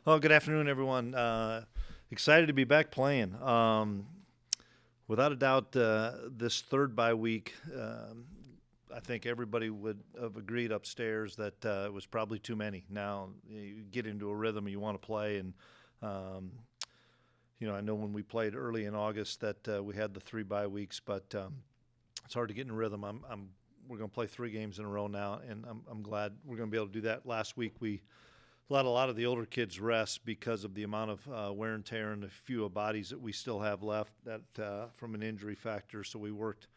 Oh, good afternoon, everyone. Excited to be back playing. Without a doubt, this third bye week, I think everybody would have agreed upstairs that it was probably too many. Now you get into a rhythm, you want to play, and um, I know when we played early in August that we had the three bye weeks, but it's hard to get in a rhythm. We're going to play three games in a row now, and I'm glad we're going to be able to do that. Last week we let a lot of the older kids rest because of the amount of wear and tear and the few bodies that we still have left that from an injury factor. So we worked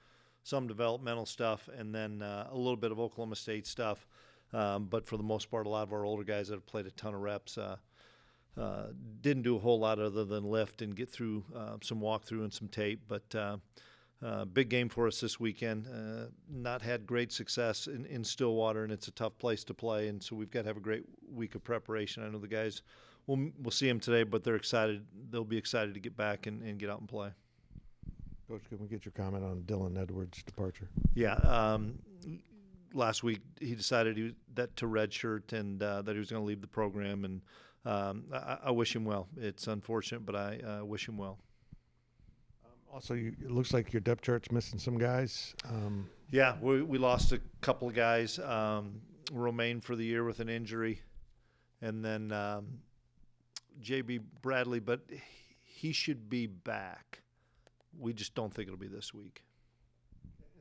some developmental stuff and then a little bit of Oklahoma State stuff. But for the most part, a lot of our older guys that have played a ton of reps didn't do a whole lot other than lift and get through some walkthrough and some tape. But big game for us this weekend. Not had great success in Stillwater, and it's a tough place to play. And so we've got to have a great week of preparation. I know the guys, we'll see them today, but they're excited. They'll be excited to get back and get out and play. Coach, can we get your comment on Dylan Edwards' departure? Yeah. Last week he decided that to redshirt and that he was going to leave the program. And I wish him well. It's unfortunate, but I wish him well. Also, it looks like your depth chart's missing some guys. Yeah, we lost a couple of guys. Romaine for the year with an injury, and then J.B. Bradley, but he should be back. We just don't think it'll be this week.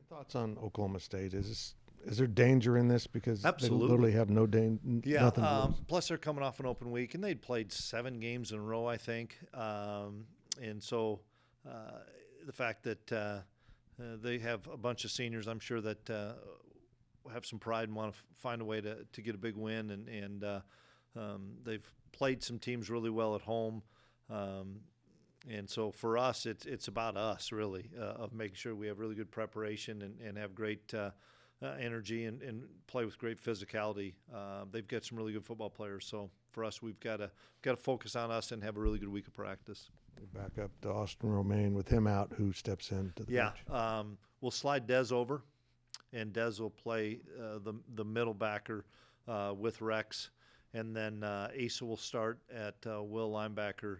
Thoughts on Oklahoma State? Is there danger in this because Absolutely. They literally have no danger? Yeah. Nothing to lose. Plus, they're coming off an open week, and they'd played 7 games in a row, I think, and so. The fact that they have a bunch of seniors, I'm sure that have some pride and want to find a way to get a big win. And they've played some teams really well at home. And so for us, it's about us, really, of making sure we have really good preparation and have great energy and play with great physicality. They've got some really good football players. So for us, we've got to focus on us and have a really good week of practice. We back up to Austin Romaine with him out, who steps into the bench. We'll slide Dez over, and Dez will play the middle backer with Rex, and then Asa will start at Will linebacker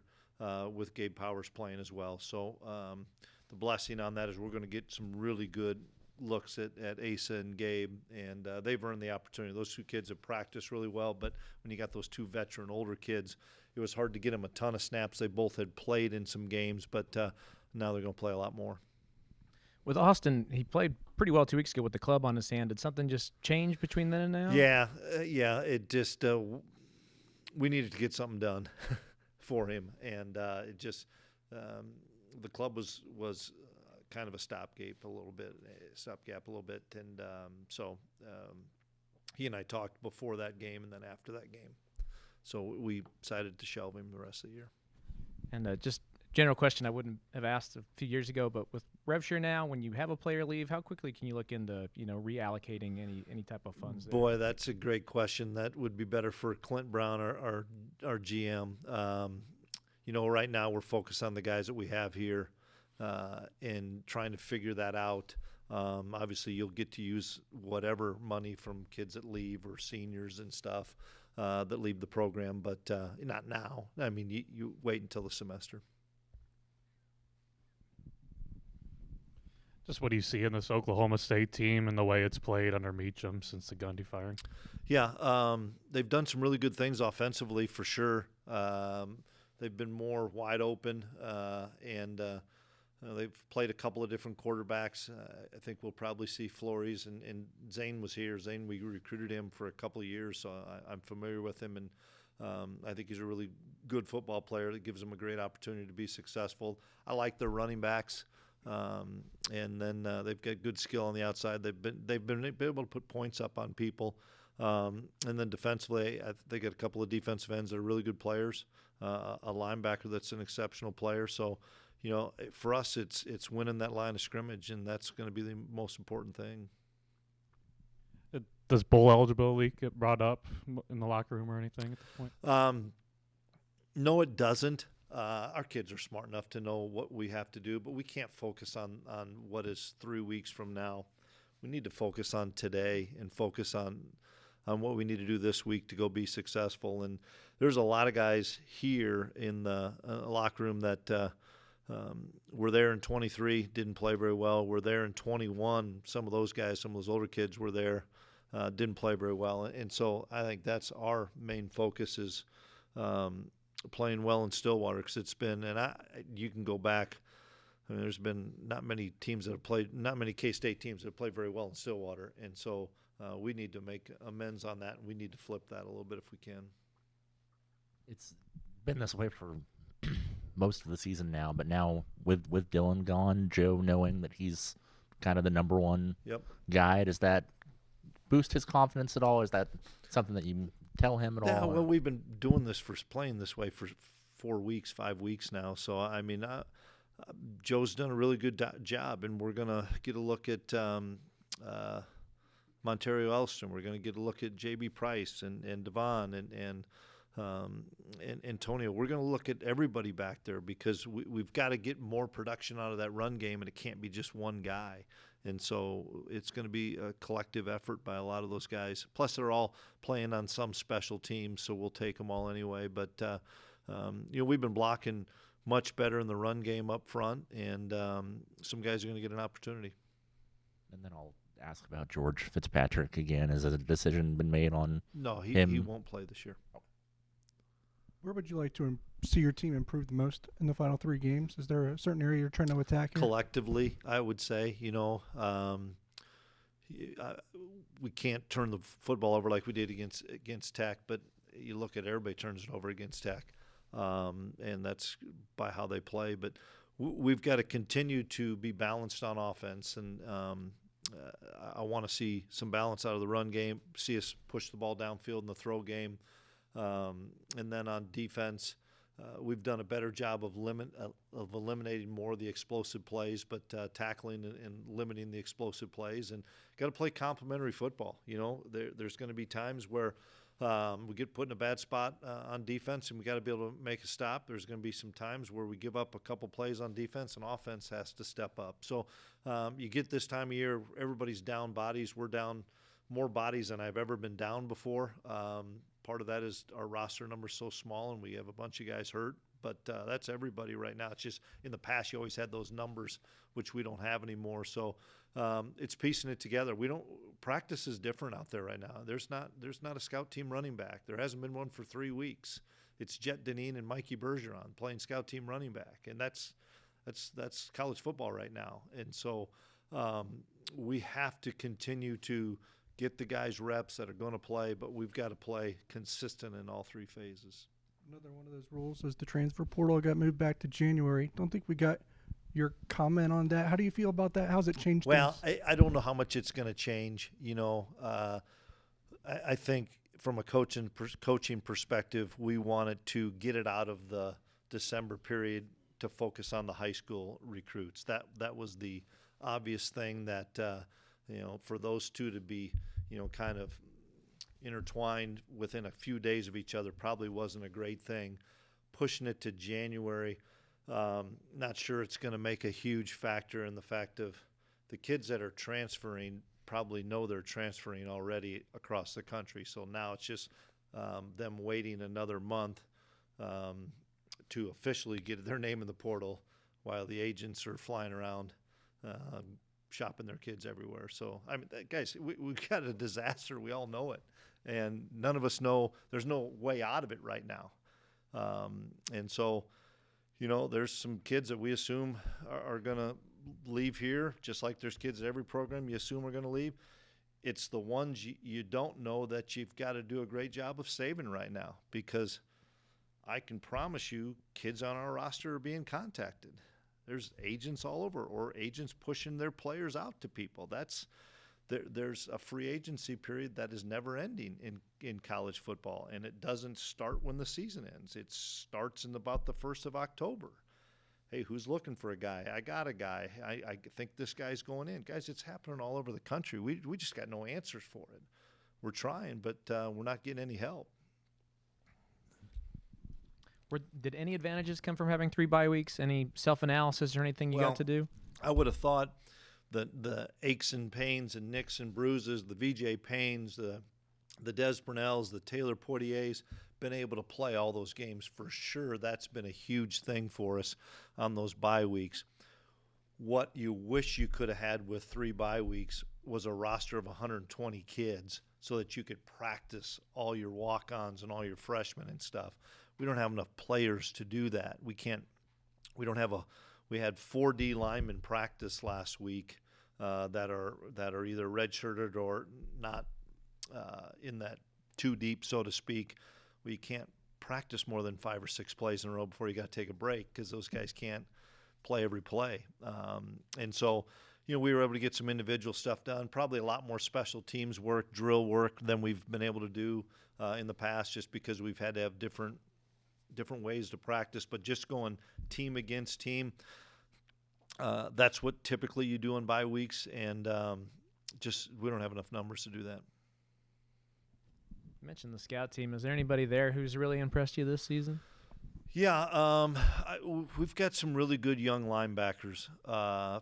with Gabe Powers playing as well. So the blessing on that is we're going to get some really good looks at Asa and Gabe, and they've earned the opportunity. Those two kids have practiced really well, but when you got those two veteran older kids, it was hard to get them a ton of snaps. They both had played in some games, but now they're going to play a lot more. With Austin, he played pretty well 2 weeks ago with the club on his hand. Did something just change between then and now? Yeah. It just we needed to get something done for him, and it just the club was kind of a stopgap a little bit, and so he and I talked before that game and then after that game. So we decided to shelve him the rest of the year. And just general question I wouldn't have asked a few years ago, but with RevShare now, when you have a player leave, how quickly can you look into reallocating any type of funds there? Boy, that's a great question. That would be better for Clint Brown, our GM. Right now we're focused on the guys that we have here and trying to figure that out. Obviously, you'll get to use whatever money from kids that leave or seniors and stuff that leave the program, but not now. I mean, you wait until the semester. Just what do you see in this Oklahoma State team and the way it's played under Meacham since the Gundy firing? Yeah, they've done some really good things offensively for sure. They've been more wide open, and they've played a couple of different quarterbacks. I think we'll probably see Flores, and Zane was here. Zane, we recruited him for a couple of years, so I'm familiar with him, and I think he's a really good football player that gives them a great opportunity to be successful. I like their running backs. And then they've got good skill on the outside. They've been able to put points up on people. And then defensively, they got a couple of defensive ends that are really good players. A linebacker that's an exceptional player. So, for us, it's winning that line of scrimmage, and that's going to be the most important thing. Does bowl eligibility get brought up in the locker room or anything at this point? No, it doesn't. Our kids are smart enough to know what we have to do, but we can't focus on what is 3 weeks from now. We need to focus on today and focus on on what we need to do this week to go be successful. And there's a lot of guys here in the locker room that were there in 23, didn't play very well. Were there in 21. Some of those guys, some of those older kids were there, didn't play very well. And so I think that's our main focus is playing well in Stillwater, because it's been, and you can go back. I mean, there's been not many K-State teams that have played very well in Stillwater. And so we need to make amends on that, and we need to flip that a little bit if we can. It's been this way for most of the season now, but now with Dylan gone, Joe knowing that he's kind of the number one guy, does that boost his confidence at all? Is that something that you tell him at all? Yeah, well, we've been doing this playing this way for 5 weeks now. So, I mean, Joe's done a really good job, and we're going to get a look at Montario Elston. We're going to get a look at J.B. Price and Devon and Antonio. We're going to look at everybody back there, because we've got to get more production out of that run game, and it can't be just one guy. And so it's going to be a collective effort by a lot of those guys. Plus, they're all playing on some special teams, so we'll take them all anyway. But, we've been blocking much better in the run game up front, and some guys are going to get an opportunity. And then I'll ask about George Fitzpatrick again. Has a decision been made on No, him? He won't play this year. Where would you like to see your team improve the most in the final 3 games? Is there a certain area you're trying to attack here? Collectively, I would say, we can't turn the football over like we did against Tech, but you look at everybody turns it over against Tech, and that's by how they play. But we've got to continue to be balanced on offense, and I want to see some balance out of the run game, see us push the ball downfield in the throw game. And then on defense, we've done a better job of eliminating more of the explosive plays, but tackling and limiting the explosive plays. And got to play complementary football. There's going to be times where we get put in a bad spot on defense, and we got to be able to make a stop. There's going to be some times where we give up a couple plays on defense, and offense has to step up. So you get this time of year, everybody's down bodies. We're down more bodies than I've ever been down before. Part of that is our roster number is so small, and we have a bunch of guys hurt. But that's everybody right now. It's just in the past you always had those numbers, which we don't have anymore. So it's piecing it together. Practice is different out there right now. There's not a scout team running back. There hasn't been one for 3 weeks. It's Jet Deneen and Mikey Bergeron playing scout team running back, and that's college football right now. And so we have to continue to get the guys reps that are going to play, but we've got to play consistent in all 3 phases. Another one of those rules is the transfer portal got moved back to January. Don't think we got your comment on that. How do you feel about that? How's it changed Well, things? I don't know how much it's going to change. I think from a coaching perspective, we wanted to get it out of the December period to focus on the high school recruits. That was the obvious thing that for those two to be, kind of intertwined within a few days of each other probably wasn't a great thing. Pushing it to January, not sure it's going to make a huge factor in the fact of the kids that are transferring probably know they're transferring already across the country. So now it's just them waiting another month to officially get their name in the portal while the agents are flying around shopping their kids everywhere. So, I mean, guys, we've got a disaster. We all know it. And none of us know – there's no way out of it right now. And so, there's some kids that we assume are going to leave here, just like there's kids at every program you assume are going to leave. It's the ones you don't know that you've got to do a great job of saving right now, because I can promise you kids on our roster are being contacted. There's agents all over, or agents pushing their players out to people. There's a free agency period that is never ending in college football, and it doesn't start when the season ends. It starts in about the 1st of October. Hey, who's looking for a guy? I got a guy. I think this guy's going in. Guys, it's happening all over the country. We just got no answers for it. We're trying, but we're not getting any help. Did any advantages come from having 3 bye weeks? Any self-analysis or anything you got to do? I would have thought that the aches and pains and nicks and bruises, the VJ pains, the the Des Brunels, the Taylor Poitiers, been able to play all those games for sure. That's been a huge thing for us on those bye weeks. What you wish you could have had with 3 bye weeks was a roster of 120 kids so that you could practice all your walk-ons and all your freshmen and stuff. We don't have enough players to do that. We had 4 D linemen practice last week that are either redshirted or not in that too deep, so to speak. We can't practice more than 5 or 6 plays in a row before you got to take a break because those guys can't play every play. And so, we were able to get some individual stuff done, probably a lot more special teams work, drill work than we've been able to do in the past just because we've had to have different ways to practice. But just going team against team, that's what typically you do on bye weeks, and we don't have enough numbers to do that. You mentioned the scout team. Is there anybody there who's really impressed you this season? Yeah, we've got some really good young linebackers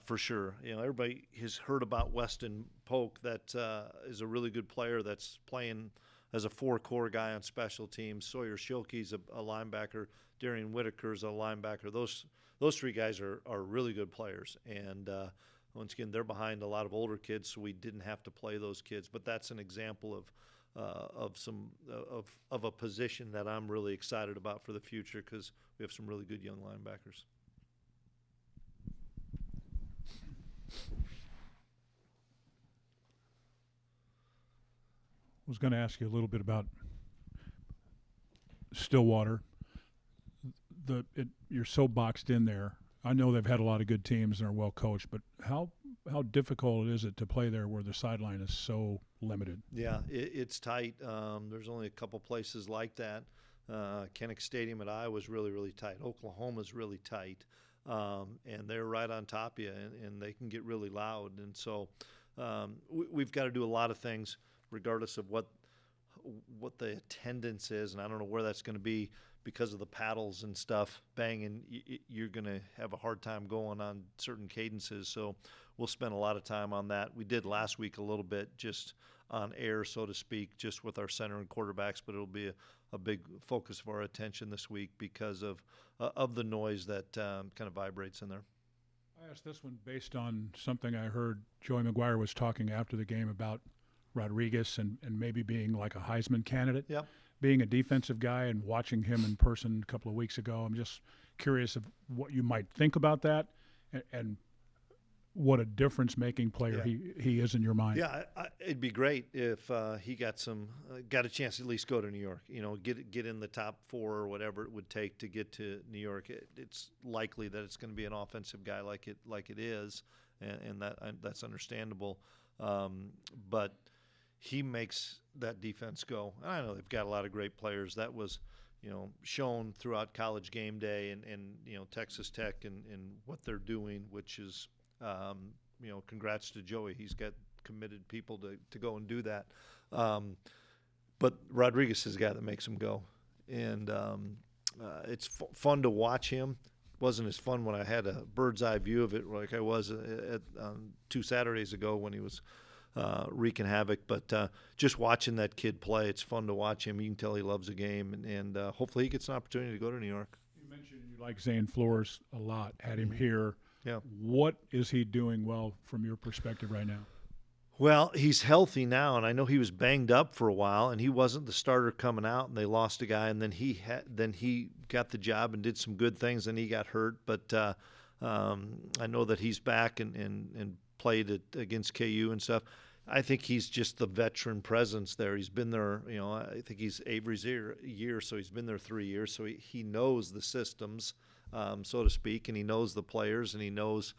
for sure. Everybody has heard about Weston Polk. That is a really good player that's playing as a 4-core guy on special teams. Sawyer Schilke's a linebacker. Darian Whitaker's a linebacker. Those 3 guys are really good players. And once again, they're behind a lot of older kids, so we didn't have to play those kids. But that's an example of a position that I'm really excited about for the future because we have some really good young linebackers. I was going to ask you a little bit about Stillwater. You're so boxed in there. I know they've had a lot of good teams and are well coached, but how difficult is it to play there where the sideline is so limited? Yeah, it's tight. There's only a couple places like that. Kinnick Stadium at Iowa is really, really tight. Oklahoma's really tight, and they're right on top of you, and they can get really loud. And so we've got to do a lot of things regardless of what the attendance is, and I don't know where that's going to be because of the paddles and stuff banging. You're going to have a hard time going on certain cadences, so we'll spend a lot of time on that. We did last week a little bit just on air, so to speak, just with our center and quarterbacks, but it'll be a big focus of our attention this week because of the noise that kind of vibrates in there. I asked this one based on something I heard Joey McGuire was talking after the game about Rodriguez and maybe being like a Heisman candidate. Yep. Being a defensive guy and watching him in person a couple of weeks ago, I'm just curious of what you might think about that and what a difference-making player he is in your mind. Yeah, it'd be great if he got a chance to at least go to New York. Get in the top 4 or whatever it would take to get to New York. It's likely that it's going to be an offensive guy like it is, and that's understandable. But he makes that defense go. I know they've got a lot of great players. That was, shown throughout College Game Day and Texas Tech and what they're doing, which is, congrats to Joey. He's got committed people to go and do that. But Rodriguez is the guy that makes him go. And it's fun to watch him. Wasn't as fun when I had a bird's eye view of it like I was 2 Saturdays ago when he was wreaking havoc, but just watching that kid play, it's fun to watch him. You can tell he loves the game, and hopefully he gets an opportunity to go to New York. You mentioned you like Zane Flores a lot, had him here. Yeah. What is he doing well from your perspective right now? Well, he's healthy now, and I know he was banged up for a while, and he wasn't the starter coming out, and they lost a guy, and then he got the job and did some good things, and he got hurt, but I know that he's back and played against KU and stuff. I think he's just the veteran presence there. He's been there, I think he's Avery's year, so he's been there 3 years, so he knows the systems, so to speak, and he knows the players, and he knows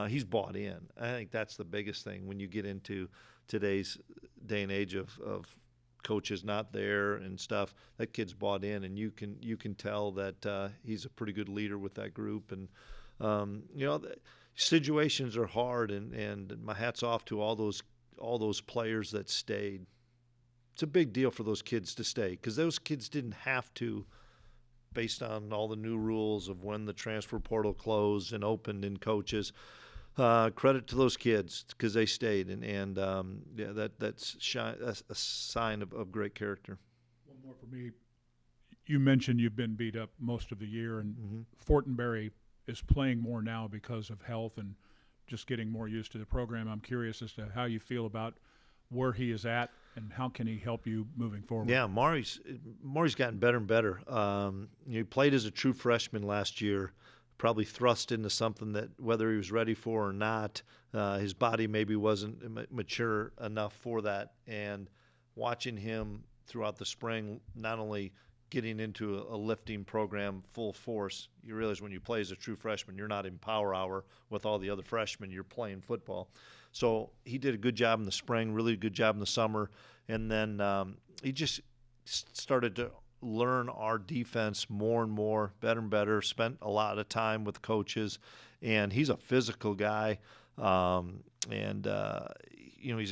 he's bought in. I think that's the biggest thing when you get into today's day and age of coaches not there and stuff. That kid's bought in, and you can tell that he's a pretty good leader with that group. And situations are hard, and my hat's off to all those players that stayed. It's a big deal for those kids to stay because those kids didn't have to, based on all the new rules of when the transfer portal closed and opened and coaches. credit to those kids because they stayed, and that's a sign of great character. One more for me. You mentioned you've been beat up most of the year, and Fortenberry is playing more now because of health and just getting more used to the program. I'm curious as to how you feel about where he is at and how can he help you moving forward. Yeah, Maury's gotten better and better. He played as a true freshman last year, probably thrust into something that whether he was ready for or not, his body maybe wasn't mature enough for that. And watching him throughout the spring, not only getting into a lifting program full force, you realize when you play as a true freshman, you're not in power hour with all the other freshmen, you're playing football. So he did a good job in the spring, really good job in the summer. And then he just started to learn our defense more and more, better and better, spent a lot of time with coaches. And he's a physical guy. He's a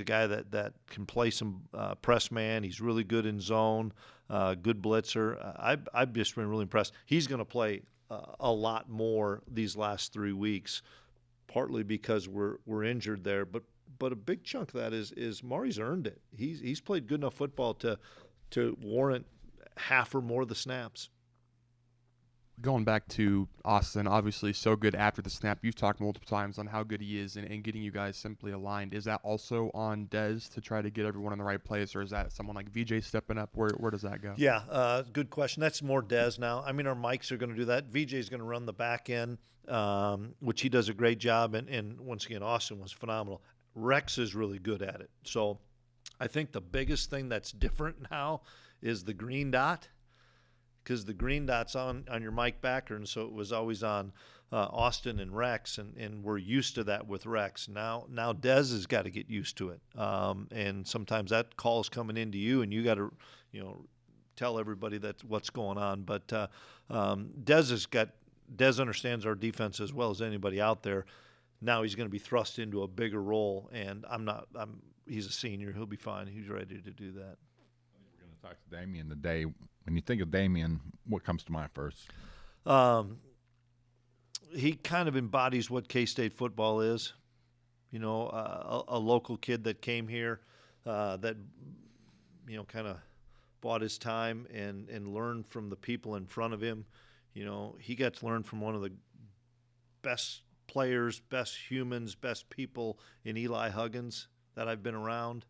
guy that can play some press man. He's really good in zone, good blitzer. I've just been really impressed. He's going to play a lot more these last 3 weeks, partly because we're injured there, but a big chunk of that is Maury's earned it. He's played good enough football to warrant half or more of the snaps. Going back to Austin, obviously so good after the snap. You've talked multiple times on how good he is and getting you guys simply aligned. Is that also on Dez to try to get everyone in the right place, or is that someone like VJ stepping up? Where does that go? Yeah, good question. That's more Dez now. I mean, our Mikes are going to do that. VJ's going to run the back end, which he does a great job. And once again, Austin was phenomenal. Rex is really good at it. So I think the biggest thing that's different now is the green dot, because the green dot's on your Mike backer, and so it was always on Austin and Rex, and we're used to that with Rex. Now Dez has got to get used to it, and sometimes that call's coming into you, and you got to tell everybody that's what's going on. But Dez understands our defense as well as anybody out there. Now he's going to be thrust into a bigger role, and he's a senior. He'll be fine. He's ready to do that. I think we're going to talk to Damian today. When you think of Damian, what comes to mind first? He kind of embodies what K-State football is. A local kid that came here that kind of bought his time and learned from the people in front of him. He got to learn from one of the best players, best humans, best people in Eli Huggins that I've been around.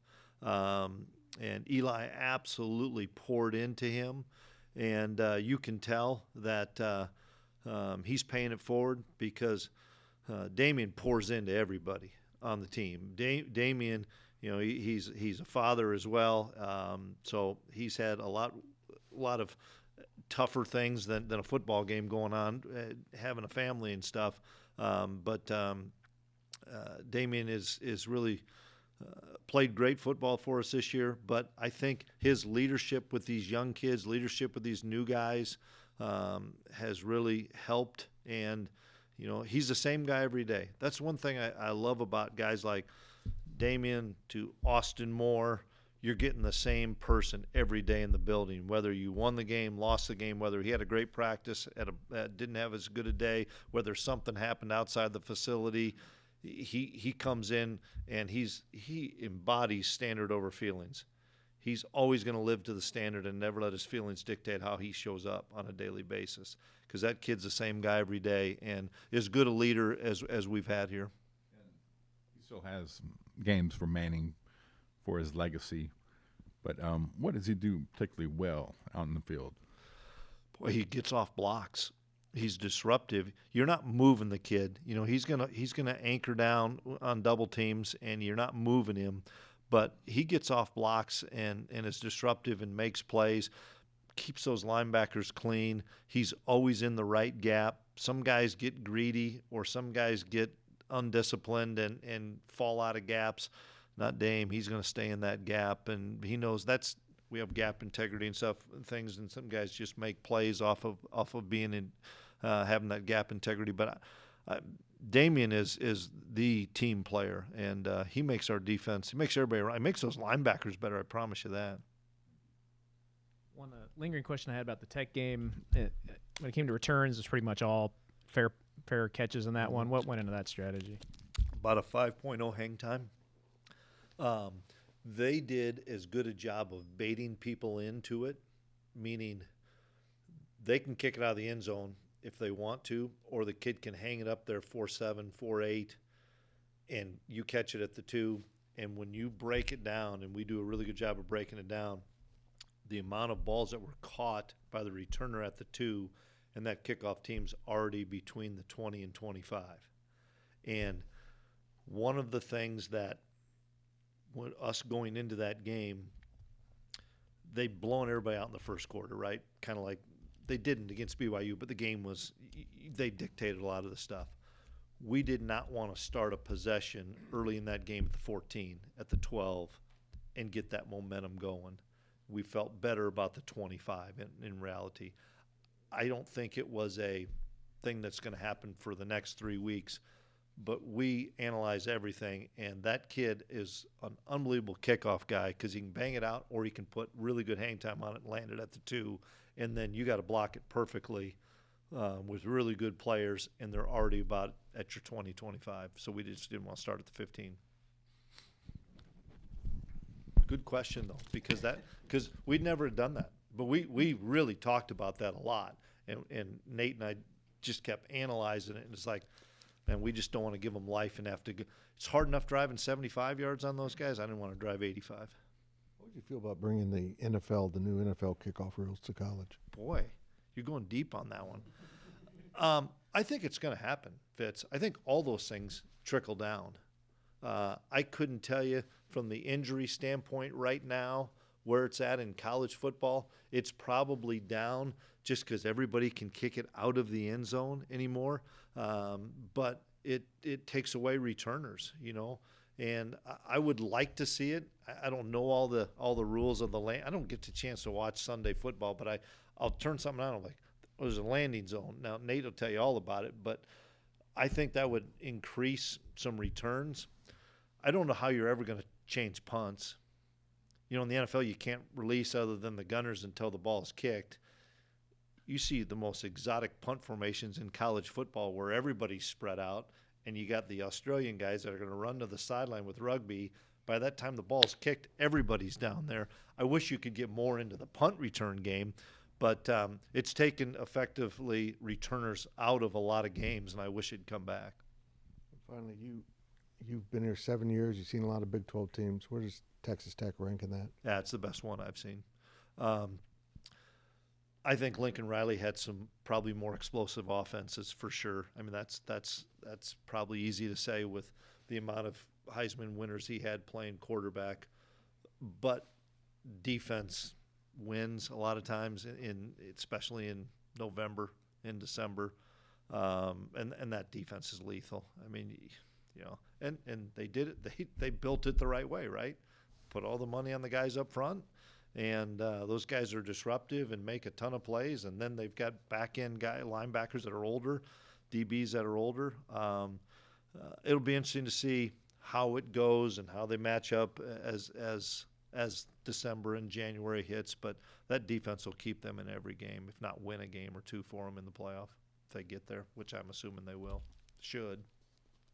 And Eli absolutely poured into him. And you can tell that he's paying it forward because Damian pours into everybody on the team. Damian, he's a father as well. So he's had a lot of tougher things than a football game going on, having a family and stuff. But Damian is really played great football for us this year. But I think his leadership with these young kids, leadership with these new guys, has really helped. And he's the same guy every day. That's one thing I love about guys like Damian to Austin Moore. You're getting the same person every day in the building, whether you won the game, lost the game, whether he had a great practice, didn't have as good a day, whether something happened outside the facility. He comes in and he embodies standard over feelings. He's always going to live to the standard and never let his feelings dictate how he shows up on a daily basis, because that kid's the same guy every day and as good a leader as we've had here. And he still has games remaining for his legacy, but what does he do particularly well out in the field? Boy, he gets off blocks. He's disruptive. You're not moving the kid. He's gonna anchor down on double teams, and you're not moving him. But he gets off blocks and is disruptive and makes plays, keeps those linebackers clean. He's always in the right gap. Some guys get greedy, or some guys get undisciplined and fall out of gaps. Not Dame. He's going to stay in that gap, and he knows we have gap integrity and stuff and things, and some guys just make plays off of being in having that gap integrity. But Damian is the team player, and he makes our defense. He makes everybody right. He makes those linebackers better. I promise you that. One lingering question I had about the Tech game, when it came to returns, it's pretty much all fair catches in that one. What went into that strategy? about a 5.0 hang time. They did as good a job of baiting people into it, meaning they can kick it out of the end zone if they want to, or the kid can hang it up there 4.7, 4.8, and you catch it at the 2. And when you break it down, and we do a really good job of breaking it down, the amount of balls that were caught by the returner at the 2 and that kickoff team's already between the 20 and 25. And one of the things that us going into that game, they'd blown everybody out in the first quarter, right? Kind of like they didn't against BYU, but the game was, they dictated a lot of the stuff. We did not want to start a possession early in that game at the 14, at the 12, and get that momentum going. We felt better about the 25 in reality. I don't think it was a thing that's going to happen for the next 3 weeks, but we analyze everything, and that kid is an unbelievable kickoff guy because he can bang it out or he can put really good hang time on it and land it at the 2, and then you got to block it perfectly with really good players, and they're already about at your 20, 25. So we just didn't want to start at the 15. Good question, though, because we'd never done that. But we really talked about that a lot, and Nate and I just kept analyzing it, and it's like, man, we just don't want to give them life and have to go. It's hard enough driving 75 yards on those guys. I didn't want to drive 85. What would you feel about bringing the new NFL kickoff rules to college? Boy, you're going deep on that one. I think it's going to happen, Fitz. I think all those things trickle down. I couldn't tell you from the injury standpoint right now where it's at in college football. It's probably down just because everybody can kick it out of the end zone anymore. But it takes away returners, you know. And I would like to see it. I don't know all the rules of the land. I don't get the chance to watch Sunday football, but I'll turn something on. I'm like, oh, there's a landing zone. Now, Nate will tell you all about it, but I think that would increase some returns. I don't know how you're ever going to change punts. You know, in the NFL, you can't release other than the gunners until the ball is kicked. You see the most exotic punt formations in college football where everybody's spread out, and you got the Australian guys that are going to run to the sideline with rugby. By that time the ball's kicked, everybody's down there. I wish you could get more into the punt return game, but it's taken effectively returners out of a lot of games, and I wish it'd come back. Finally, you've been here 7 years. You've seen a lot of Big 12 teams. Where does Texas Tech rank in that? Yeah, it's the best one I've seen. I think Lincoln Riley had some probably more explosive offenses for sure. I mean, that's probably easy to say with the amount of Heisman winners he had playing quarterback. But defense wins a lot of times, especially in November, in December, and that defense is lethal. I mean, you know, and they did it. They built it the right way, right? Put all the money on the guys up front. And those guys are disruptive and make a ton of plays. And then they've got back-end linebackers that are older, DBs that are older. It'll be interesting to see how it goes and how they match up as December and January hits. But that defense will keep them in every game, if not win a game or two for them in the playoff if they get there, which I'm assuming they will. Should.